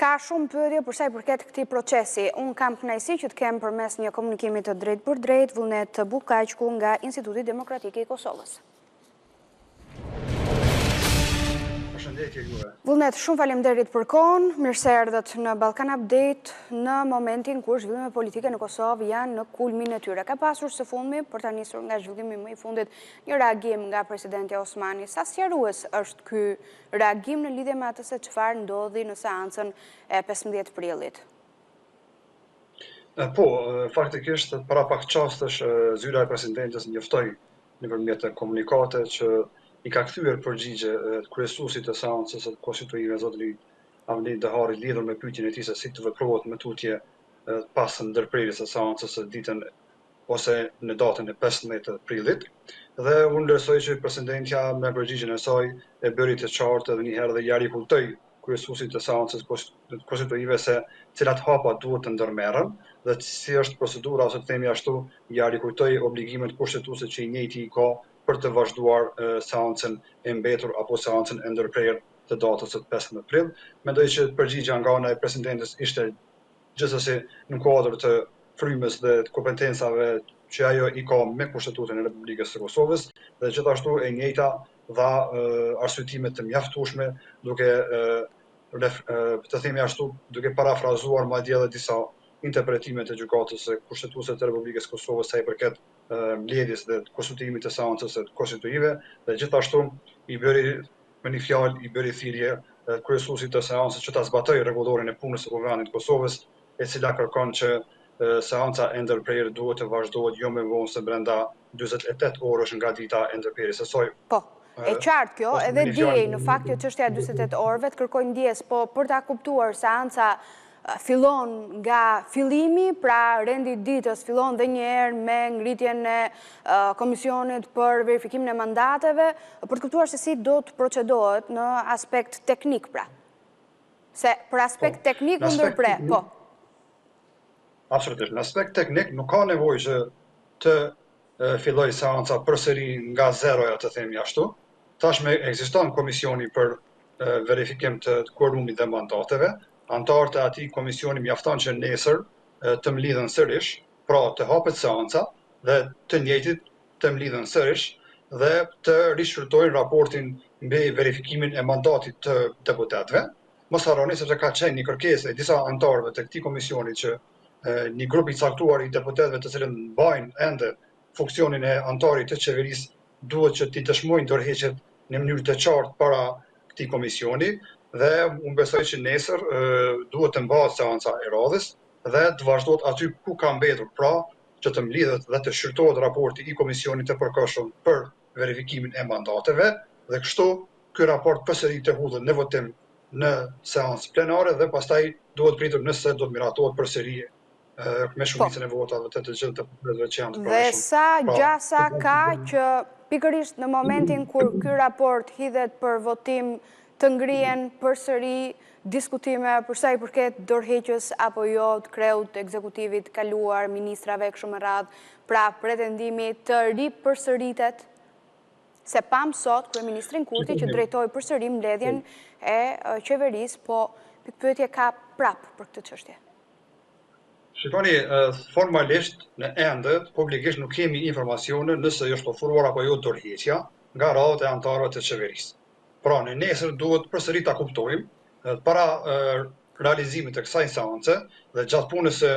Ka shumë pyetje për sa i përket këtij procesi. Unë kam kënaqësi që të kem përmes një komunikimi të drejtë për drejtë Vullnet Bukaqku nga Instituti Demokratik i Kosovës. Përshëndetje juve. Vullnet, shumë faleminderit për kohën. Mirë se erdhët në Ballkan Update në momentin kur zhvillimet politike në Kosovë janë në kulmin e tyre. Ka pasur së fundmi, për ta nisur nga zhvillimi më i fundit, një reagim nga presidenti Osmani. Sa sqarues është ky reagim në lidhje me atë se çfarë ndodhi në seancën e 15 prillit? Po, faktikisht para pak çastesh zyra e presidentes njoftoi nëpërmjet komunikate që i ka kthyer përgjigje kryesuesit të seancës së konstitutive zotëri Avni Dehari lidhur me pyetjen e tij se si të veprohet me tutje pas ndërprerjes së seancës së ditën ose në datën e 15 prillit. Dhe unë vlerësoj që presidentja me përgjigjen e saj e bëri të qartë edhe një herë dhe ja rikultoi kryesuesit të seancës konstitutive se cilat hapa duhet të ndërmerren dhe si është procedura ose të themi ashtu ja rikujtoi obligimet kushtetuese që i njëjti i ka për të vazhduar seancën e mbetur apo seancën e ndërprerë të datës së 15 prill. Mendoj që përgjigja nga ana e presidentes ishte gjithsesi në kuadër të frymës dhe të kompetencave që ajo i ka me Kushtetutën e Republikës së Kosovës dhe gjithashtu e njëjta dha arsyetime të mjaftueshme duke të themi ashtu duke parafrazuar madje edhe disa interpretime të gjykatës së kushtetuese të Republikës së Kosovës sa i përket mbledhjes dhe konsultimit të seancës së konstitutive dhe gjithashtu i bëri me një fjalë i bëri thirrje kryesuesit të seancës që ta zbatojë rregullorin e punës së Kuvendit të Kosovës, e cila kërkon që seanca e ndërprerë duhet të vazhdohet jo më vonë se brenda 48 orësh nga dita e ndërprerjes së saj. Po, e qartë kjo, edhe diej në fakt që çështja e 48 orëve të kërkojnë ndjes, po për ta kuptuar seanca fillon nga fillimi, pra rendi ditës fillon dhe njëherë me ngritjen e komisionit për verifikimin e mandateve, për të kuptuar se si do të procedohet në aspekt teknik, pra. Se për aspekt teknik u ndërpre, po. Absolutisht. Në aspekt teknik nuk ka nevojë që të filloj seanca përsëri nga zeroja, të themi ashtu. Tashmë ekziston komisioni për verifikim të kuorumit dhe mandateve. Antarët e atij komisioni mjafton që nesër të mlidhen sërish, pra të hapet seanca dhe të njëjtit të mlidhen sërish dhe të rishfrytojnë raportin mbi verifikimin e mandatit të deputetëve. Mos harroni sepse ka qenë një kërkesë e disa antarëve të këtij komisioni që një grup i caktuar i deputetëve të cilët mbajnë ende funksionin e antarit të qeverisë duhet që t'i dëshmojnë dorëheqjet në mënyrë të qartë para këtij komisioni. Dhe unë besoj që nesër duhet të mbahet seanca e radhës dhe të vazhdohet aty ku ka mbetur, pra që të mlidhet dhe të shqyrtohet raporti i komisionit të përkohshëm për verifikimin e mandateve dhe kështu ky raport përsëri të hudhet në votim në seancë plenare dhe pastaj duhet pritur nëse do të miratohet përsëri me shumicën e votave të gjithë të deputetëve që janë të përshtatshëm. Dhe sa gjasa ka që pikërisht në momentin kur ky raport hidhet për votim të ngrihen përsëri diskutime për sa i përket dorëheqjes apo jo të kreut të ekzekutivit kaluar, ministrave kështu me radhë, pra pretendimi të ripërsëritet, se pam sot kryeministrin Kurti që drejtoi përsëri mbledhjen e qeverisë, po pyetje ka prap për këtë çështje. Shikoni, formalisht në ende publikisht nuk kemi informacione nëse është ofruar apo jo dorëheqja nga radhët e antarëve të qeverisë. Pra, në nesër duhet përsëri ta kuptojmë para realizimit të kësaj seance dhe gjatë punës së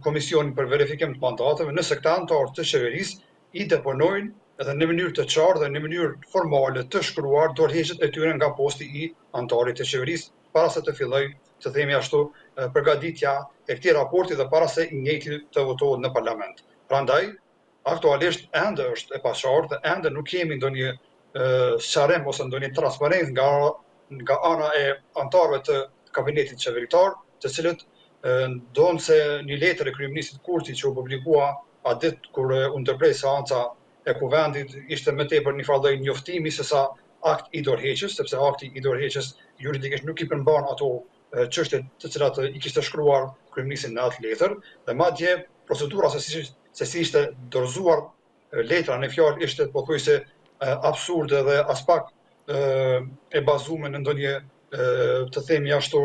komisionit për verifikim të mandateve, nëse këta antarë të qeverisë i deponojnë edhe në mënyrë të qartë dhe në mënyrë formale të shkruar dorëheqjet e tyre nga posti i antarit të qeverisë para se të fillojë, të themi ashtu, përgatitja e këtij raporti dhe para se i njëjti të votohet në parlament. Prandaj, aktualisht ende është e paqartë dhe ende nuk kemi ndonjë sqarim ose ndonjë transparencë nga ana e antarëve të kabinetit qeveritar, të cilët ndonë se një letër e kryeministit Kurti që u publikua atë ditë kur u ndërprej seanca e kuvendit ishte më tepër një farë lloj njoftimi sesa akt i dorëheqjes, sepse akti i dorëheqjes juridikisht nuk i përmban ato çështjet të cilat i kishte shkruar kryeministi në atë letër, dhe madje procedura se si ishte dorëzuar letra në fjalë ishte pothuajse absurde dhe as pak e bazuar në ndonjë të themi ashtu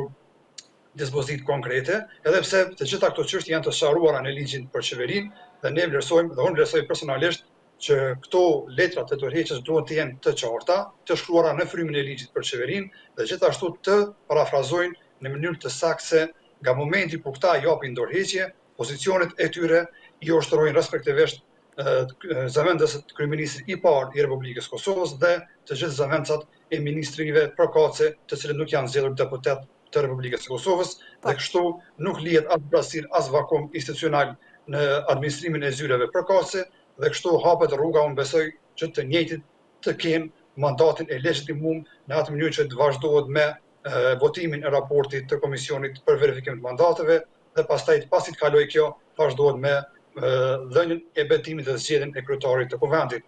dispozit konkrete, edhe pse të gjitha këto çështje janë të sqaruara në ligjin për qeverinë dhe ne vlerësojmë dhe unë vlerësoj personalisht që këto letra të dorëheqjes duhet të jenë të qarta, të shkruara në frymin e ligjit për qeverinë dhe gjithashtu të parafrazojnë në mënyrë të saktë se nga momenti kur këta japin dorëheqje, pozicionet e tyre i ushtrojnë respektivisht zëvendësit kryeministrit i parë i Republikës Kosovës dhe të gjithë zëvendësat e ministrive përkatëse të cilët nuk janë zgjedhur deputet të Republikës së Kosovës dhe kështu nuk lihet as brastir as vakum institucional në administrimin e zyreve përkatëse dhe kështu hapet rruga, unë besoj, që të njëjtit të kenë mandatin e legitimum në atë mënyrë që të vazhdohet me votimin e raportit të Komisionit për verifikim të mandateve dhe pastaj pasi të kalojë kjo vazhdohet me dhënien e betimit dhe zgjedhjen e kryetarit të Kuvendit.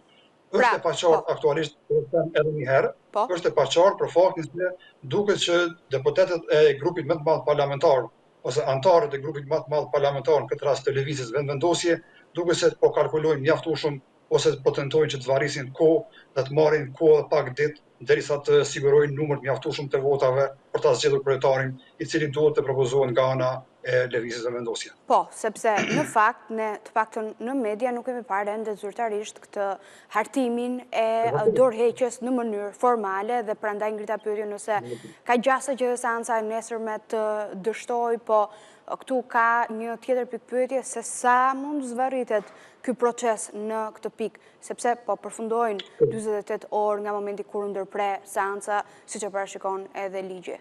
Është e paqartë aktualisht, edhe një herë, është e paqartë për faktin se duket që deputetët e grupit më të madh parlamentar ose anëtarët e grupit më të madh parlamentar, në këtë rast të lëvizjes vendosje, duket se po kalkulojnë mjaftueshëm ose po tentojnë që të varrisin kohë dhe të marrin kohë pak ditë derisa të sigurojnë numër të mjaftueshëm të votave për ta zgjedhur kryetarin i cili duhet të propozohet nga ana e lëvizjes së vendosje. Po, sepse në fakt, ne të paktën në media nuk kemi parë ende zyrtarisht këtë hartimin e dorëheqjes në mënyrë formale dhe prandaj ngrita pyetjen nëse ka gjasa që seanca e nesërme të dështoj, po këtu ka një tjetër pikë pyetje se sa mund zvarritet ky proces në këtë pikë, sepse po përfundojnë 48 orë nga momenti kur ndërprer seanca, siç e parashikon edhe ligji.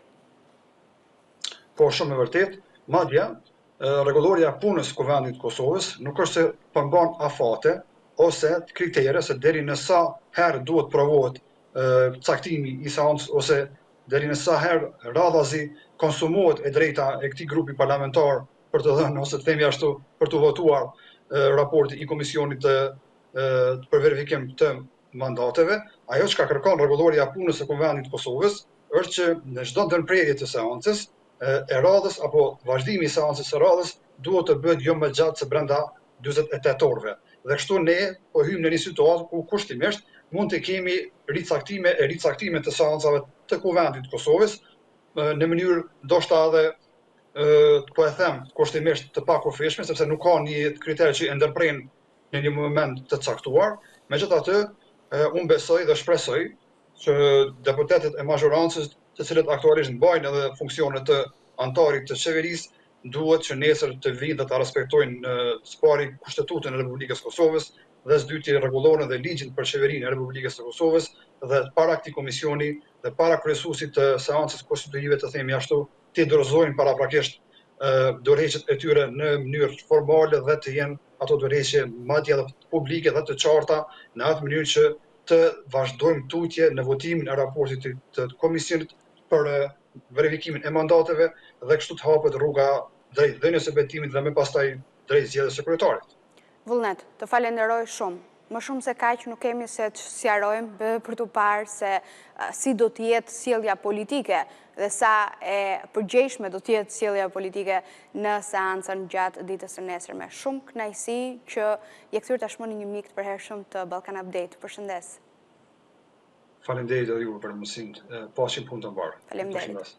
Po, shumë e vërtet. Madje, rregulloria e punës së Kuvendit të Kosovës nuk është se përmban afate ose kritere se deri në sa herë duhet provohet caktimi i seancës ose deri në sa herë radhazi konsumohet e drejta e këtij grupi parlamentar për të dhënë ose të themi ashtu për të votuar raporti i Komisionit për verifikim të mandateve. Ajo çka kërkon rregulloria e punës së Kuvendit të Kosovës është që në çdo ndërprerje të seancës e radhës apo vazhdimi i seancës së radhës duhet të bëhet jo më gjatë se brenda 48 orëve. Dhe kështu ne po hyjmë në një situatë ku kushtimisht mund të kemi ricaktime të seancave të Kuvendit të Kosovës në mënyrë ndoshta edhe po e them kushtimisht të pakufishme, sepse nuk ka një kriter që e ndërpren në një moment të caktuar. Megjithatë, unë besoj dhe shpresoj që deputetët e mazhorancës të cilët aktualisht mbajnë edhe funksionet të anëtarit të qeverisë duhet që nesër të vinë dhe të respektojnë së pari Kushtetutën e Republikës Kosovës dhe së dyti rregulloren dhe ligjin për qeverinë e Republikës së Kosovës dhe para këtij komisioni dhe para kryesuesit të seancës konstitutive të themi ashtu të dorëzojnë paraprakisht dorëheqjet e tyre në mënyrë formale dhe të jenë ato dorëheqje madje edhe publike dhe të qarta në atë mënyrë që të vazhdojmë tutje në votimin e raportit të komisionit për verifikimin e mandateve dhe kështu të hapet rruga drejt dhënies së betimit dhe më pastaj drejt zgjedhjes së kryetarit. Vullnet, të falenderoj shumë. Më shumë se kaq nuk kemi se të sqarojmë për të parë se si do të jetë sjellja politike dhe sa e përgjegjshme do të jetë sjellja politike në seancën gjatë ditës së nesërme. Shumë kënaqësi që je kthyer tashmë në një mik të përhershëm të Ballkan Update. Përshëndes. Faleminderit edhe ju për mundësinë. Paqim punë të mbarë. Faleminderit.